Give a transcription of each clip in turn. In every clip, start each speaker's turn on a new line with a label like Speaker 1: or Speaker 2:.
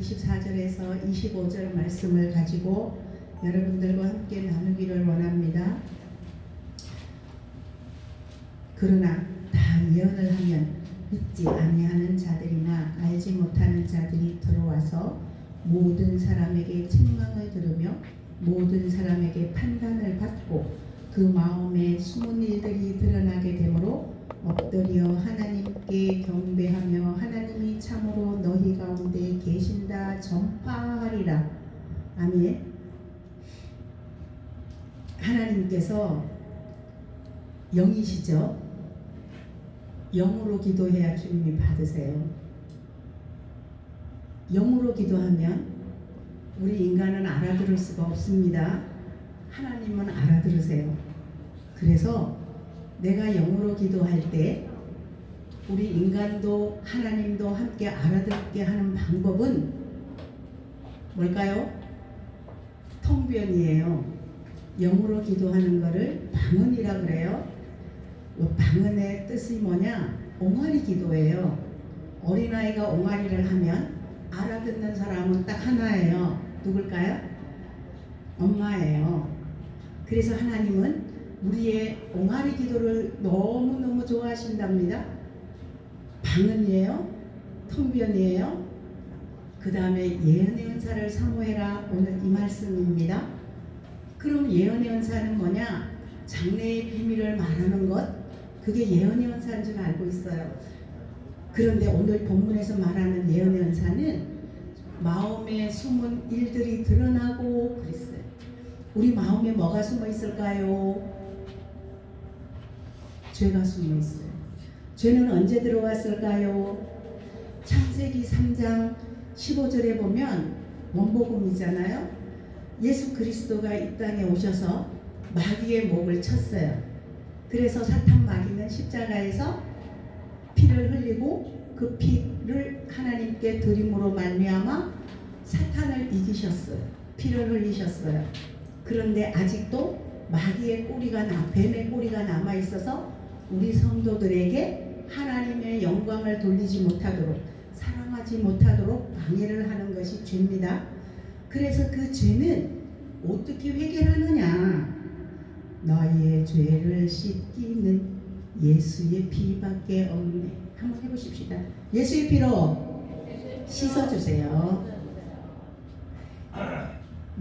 Speaker 1: 24절에서 25절 말씀을 가지고 여러분들과 함께 나누기를 원합니다. 그러나 다 예언을 하면 믿지 아니하는 자들이나 알지 못하는 자들이 들어와서 모든 사람에게 책망을 들으며 모든 사람에게 판단을 받고 그 마음에 숨은 일들이 드러나게 되므로 엎드려 하나님께 경배하며 하나님이 참으로 너희 가운데 계신다 전파하리라. 아멘. 하나님께서 영이시죠. 영으로 기도해야 주님이 받으세요. 영으로 기도하면 우리 인간은 알아들을 수가 없습니다. 하나님은 알아들으세요. 그래서 내가 영으로 기도할 때 우리 인간도 하나님도 함께 알아듣게 하는 방법은 뭘까요? 통변이에요. 영으로 기도하는 것을 방언이라 그래요. 방언의 뜻이 뭐냐? 옹알이 기도예요. 어린아이가 옹알이를 하면 알아듣는 사람은 딱 하나예요. 누굴까요? 엄마예요. 그래서 하나님은 우리의 옹알이 기도를 너무너무 좋아하신답니다. 방언이에요. 통변이에요. 그 다음에 예언의 은사를 사모해라. 오늘 이 말씀입니다. 그럼 예언의 은사는 뭐냐? 장래의 비밀을 말하는 것, 그게 예언의 은사인 줄 알고 있어요. 그런데 오늘 본문에서 말하는 예언의 은사는 마음에 숨은 일들이 드러나고 그랬어요. 우리 마음에 뭐가 숨어 있을까요? 죄가 숨어 있어요. 죄는 언제 들어왔을까요? 창세기 3장 15절에 보면 원복음이잖아요. 예수 그리스도가 이 땅에 오셔서 마귀의 목을 쳤어요. 그래서 사탄 마귀는 십자가에서 피를 흘리고 그 피를 하나님께 드림으로 말미암아 사탄을 이기셨어요. 피를 흘리셨어요. 그런데 아직도 마귀의 꼬리가 뱀의 꼬리가 남아 있어서 우리 성도들에게 하나님의 영광을 돌리지 못하도록, 사랑하지 못하도록 방해를 하는 것이 죄입니다. 그래서 그 죄는 어떻게 해결하느냐? 너희의 죄를 씻기는 예수의 피밖에 없네. 한번 해보십시다. 예수의 피로 씻어주세요.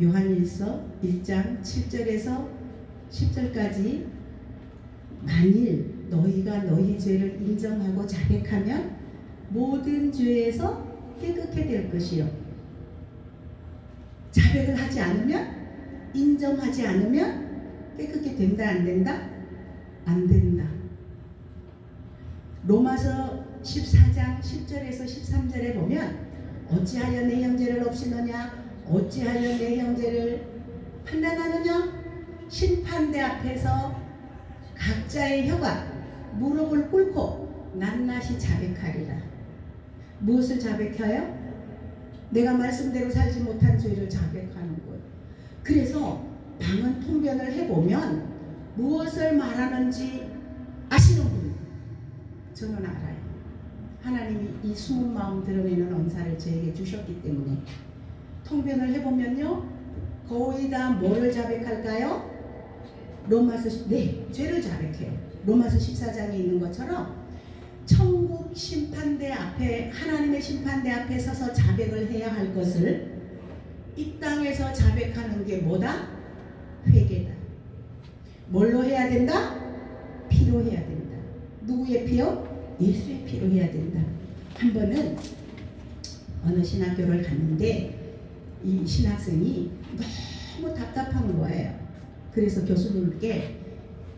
Speaker 1: 요한일서 1장 7절에서 10절까지 만일 너희가 너희 죄를 인정하고 자백하면 모든 죄에서 깨끗게 될 것이요. 자백을 하지 않으면, 인정하지 않으면 깨끗게 된다 안 된다? 안 된다. 로마서 14장 10절에서 13절에 보면 어찌하여 내 형제를 없이느냐? 어찌하여 내 형제를 판단하느냐? 심판대 앞에서 각자의 혀가 무릎을 꿇고 낱낱이 자백하리라. 무엇을 자백해요? 내가 말씀대로 살지 못한 죄를 자백하는 거예요. 그래서 방언 통변을 해보면 무엇을 말하는지 아시는 분? 저는 알아요. 하나님이 이 숨은 마음 드러내는 은사를 저에게 주셨기 때문에. 통변을 해보면요, 거의 다 뭐를 자백할까요? 로마서, 네, 죄를 자백해요. 로마서 14장에 있는 것처럼 천국 심판대 앞에, 하나님의 심판대 앞에 서서 자백을 해야 할 것을 이 땅에서 자백하는 게 뭐다? 회개다. 뭘로 해야 된다? 피로 해야 된다. 누구의 피요? 예수의 피로 해야 된다. 한 번은 어느 신학교를 갔는데 이 신학생이 너무 답답한 거예요. 그래서 교수님께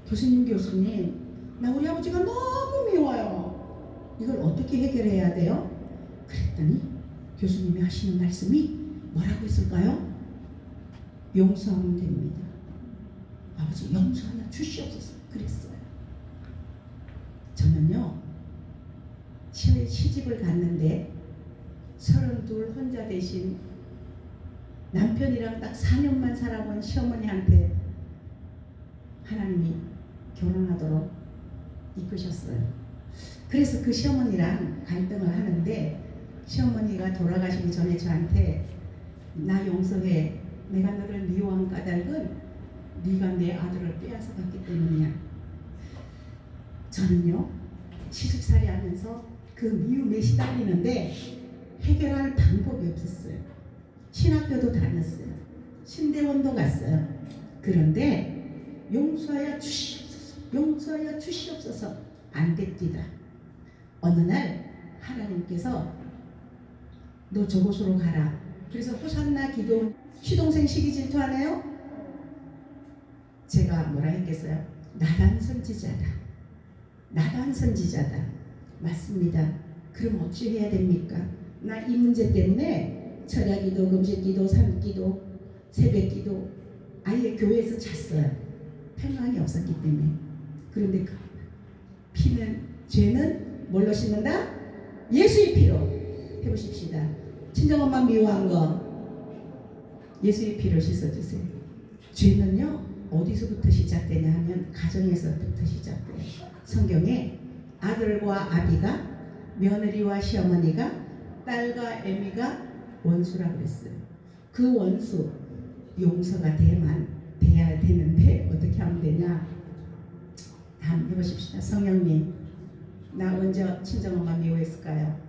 Speaker 1: 교수님 나 우리 아버지가 너무 미워요. 이걸 어떻게 해결해야 돼요? 그랬더니 교수님이 하시는 말씀이 뭐라고 했을까요? 용서하면 됩니다. 아버지 용서 하나 주시옵소서 그랬어요. 저는요 시집을 갔는데 32 혼자 되신 남편이랑 딱 4년만 살아본 시어머니한테 하나님이 결혼하도록 이끄셨어요. 그래서 그 시어머니랑 갈등을 하는데 시어머니가 돌아가시기 전에 저한테 나 용서해. 내가 너를 미워한 까닭은 네가 내 아들을 빼앗아 갔기 때문이야. 저는요 시집살이 하면서 그 미움에 시달리는데 해결할 방법이 없었어요. 신학교도 다녔어요. 신대원도 갔어요. 그런데 용서하여 주시옵소서, 용서하여 주시옵소서 안 됩니다. 어느 날 하나님께서 너 저곳으로 가라. 그래서 호산나 기도 시동생 시기 질투하네요. 제가 뭐라 했겠어요? 나단 선지자다. 나단 선지자다. 맞습니다. 그럼 어찌 해야 됩니까? 나 이 문제 때문에 철야기도, 금식기도, 산기도, 새벽기도 아예 교회에서 잤어요. 평안이 없었기 때문에. 그런데 그 피는 죄는 뭘로 씻는다? 예수의 피로 해보십시다. 친정엄마 미워한 거 예수의 피로 씻어주세요. 죄는요 어디서부터 시작되냐 하면 가정에서부터 시작돼요. 성경에 아들과 아비가, 며느리와 시어머니가, 딸과 애미가 원수라고 그랬어요. 그 원수 용서가 돼야 되는데 어떻게 하면 되냐? 한번 해보십시다. 성령님, 나 언제 친정엄마 미워했을까요?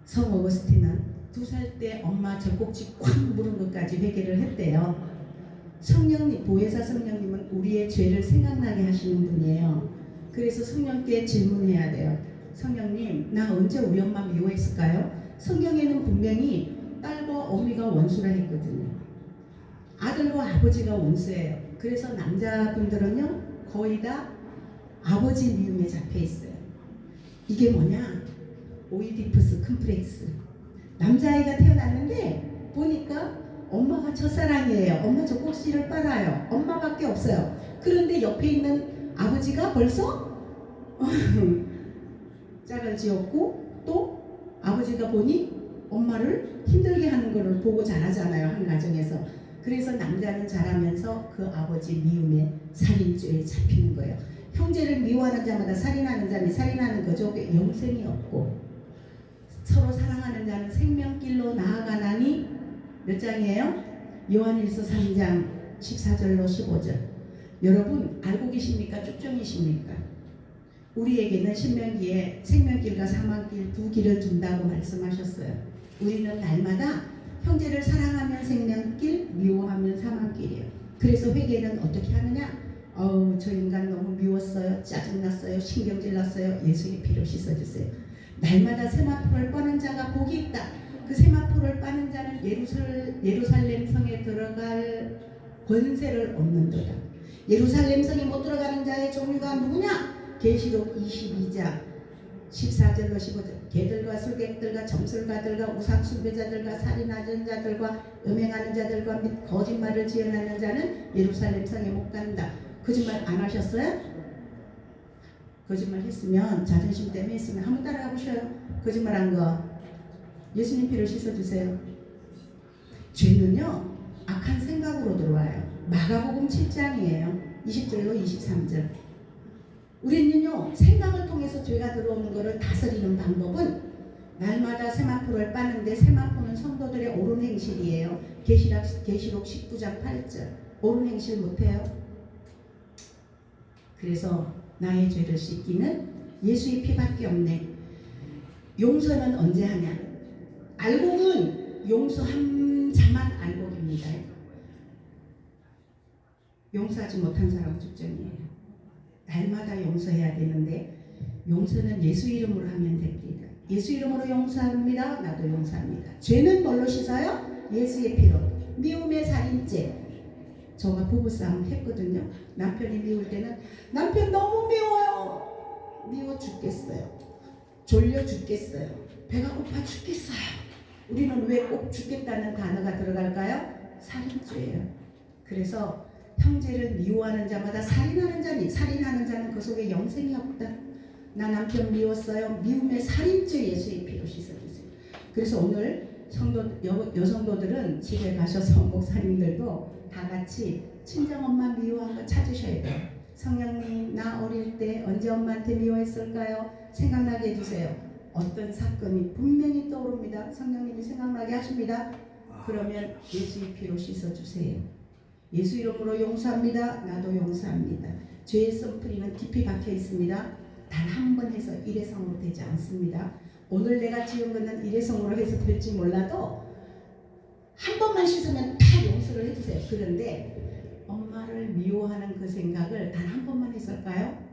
Speaker 1: 성 어거스틴은 2살 때 엄마 젖꼭지 꽉 물은 것까지 회개를 했대요. 성령님, 보혜사 성령님은 우리의 죄를 생각나게 하시는 분이에요. 그래서 성령께 질문해야 돼요. 성령님, 나 언제 우리 엄마 미워했을까요? 성경에는 분명히 딸과 어미가 원수라 했거든요. 아들과 아버지가 원수예요. 그래서 남자분들은요 거의 다 아버지 미움에 잡혀 있어요. 이게 뭐냐? 오이디푸스 컴플렉스. 남자아이가 태어났는데 보니까 엄마가 첫사랑이에요. 엄마 젖꼭지를 빨아요. 엄마밖에 없어요. 그런데 옆에 있는 아버지가 벌써 짝을 지었고 또 아버지가 보니 엄마를 힘들게 하는 것을 보고 자라잖아요. 한 가정에서. 그래서 남자는 자라면서 그 아버지 미움에 살인죄에 잡히는 거예요. 형제를 미워하는 자마다 살인하는 자니 살인하는 거죠. 영생이 없고 서로 사랑하는 자는 생명길로 나아가나니 몇 장이에요? 요한일서 3장 14절로 15절. 여러분 알고 계십니까? 쭉정이십니까? 우리에게는 신명기에 생명길과 사망길 두 길을 둔다고 말씀하셨어요. 우리는 날마다 형제를 사랑하면 생명길, 미워하면 사망길이에요. 그래서 회개는 어떻게 하느냐? 저 인간 너무 미웠어요. 짜증났어요. 신경질 났어요. 예수의 피로 씻어주세요. 날마다 세마포를 빠는 자가 복이 있다. 그 세마포를 빠는 자는 예루살렘 성에 들어갈 권세를 얻는도다. 예루살렘 성에 못 들어가는 자의 종류가 누구냐? 계시록 22장 14절로 15절. 개들과 술객들과 점술가들과 우상숭배자들과 살인하는 자들과 음행하는 자들과 및 거짓말을 지어내는 자는 예루살렘 성에 못 간다. 거짓말 안 하셨어요? 거짓말 했으면 자존심 때문에 했으면 한번 따라가 보셔요. 거짓말한 거 예수님 피로 씻어주세요. 죄는요 악한 생각으로 들어와요. 마가복음 7장이에요. 20절로 23절. 우리는요 생각을 통해서 죄가 들어오는 것을 다스리는 방법은 날마다 세마포를 빠는데 세마포는 성도들의 옳은 행실이에요. 계시록 19장 8절. 옳은 행실 못해요. 그래서 나의 죄를 씻기는 예수의 피밖에 없네. 용서는 언제 하냐? 알곡은 용서한 자만 알곡입니다. 용서하지 못한 사람은 죽전이에요. 날마다 용서해야 되는데 용서는 예수 이름으로 하면 됩니다. 예수 이름으로 용서합니다. 나도 용서합니다. 죄는 뭘로 씻어요? 예수의 피로. 미움의 살인죄. 저가 부부싸움 했거든요. 남편이 미울 때는 남편 너무 미워요. 미워 죽겠어요. 졸려 죽겠어요. 배가 고파 죽겠어요. 우리는 왜 꼭 죽겠다는 단어가 들어갈까요? 살인죄예요. 그래서 형제를 미워하는 자마다 살인하는 자니 살인하는 자는 그 속에 영생이 없다. 나 남편 미웠어요. 미움의 살인죄 예수의 피로 씻어주세요. 그래서 오늘 여성도들은 집에 가셔서 목사님들도 다 같이 친정엄마 미워한 거 찾으셔야 돼요. 성령님, 나 어릴 때 언제 엄마한테 미워했을까요? 생각나게 해주세요. 어떤 사건이 분명히 떠오릅니다. 성령님이 생각나게 하십니다. 그러면 예수의 피로 씻어주세요. 예수 이름으로 용서합니다. 나도 용서합니다. 죄의 선풀이는 깊이 박혀 있습니다. 단 한 번 해서 일회성으로 되지 않습니다. 오늘 내가 지은 것은 일회성으로 해서 될지 몰라도 한 번만 씻으면 다 용서를 해주세요. 그런데 엄마를 미워하는 그 생각을 단 한 번만 했을까요?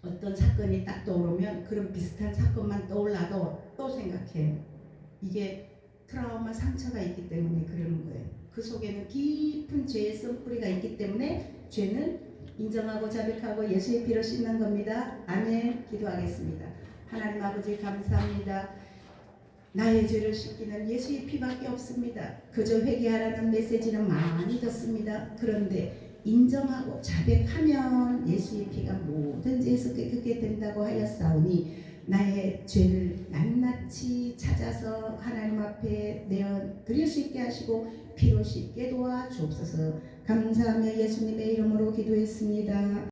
Speaker 1: 어떤 사건이 딱 떠오르면 그런 비슷한 사건만 떠올라도 또 생각해요. 이게 트라우마 상처가 있기 때문에 그러는 거예요. 그 속에는 깊은 죄의 쓴뿌리가 있기 때문에 죄는 인정하고 자백하고 예수의 피로 씻는 겁니다. 아멘. 기도하겠습니다. 하나님 아버지 감사합니다. 나의 죄를 씻기는 예수의 피밖에 없습니다. 그저 회개하라는 메시지는 많이 듣습니다. 그런데 인정하고 자백하면 예수의 피가 모든 죄에서 깨끗게 된다고 하였사오니 나의 죄를 낱낱이 찾아서 하나님 앞에 내어 드릴 수 있게 하시고 피로 씻게 도와 주옵소서. 감사하며 예수님의 이름으로 기도했습니다.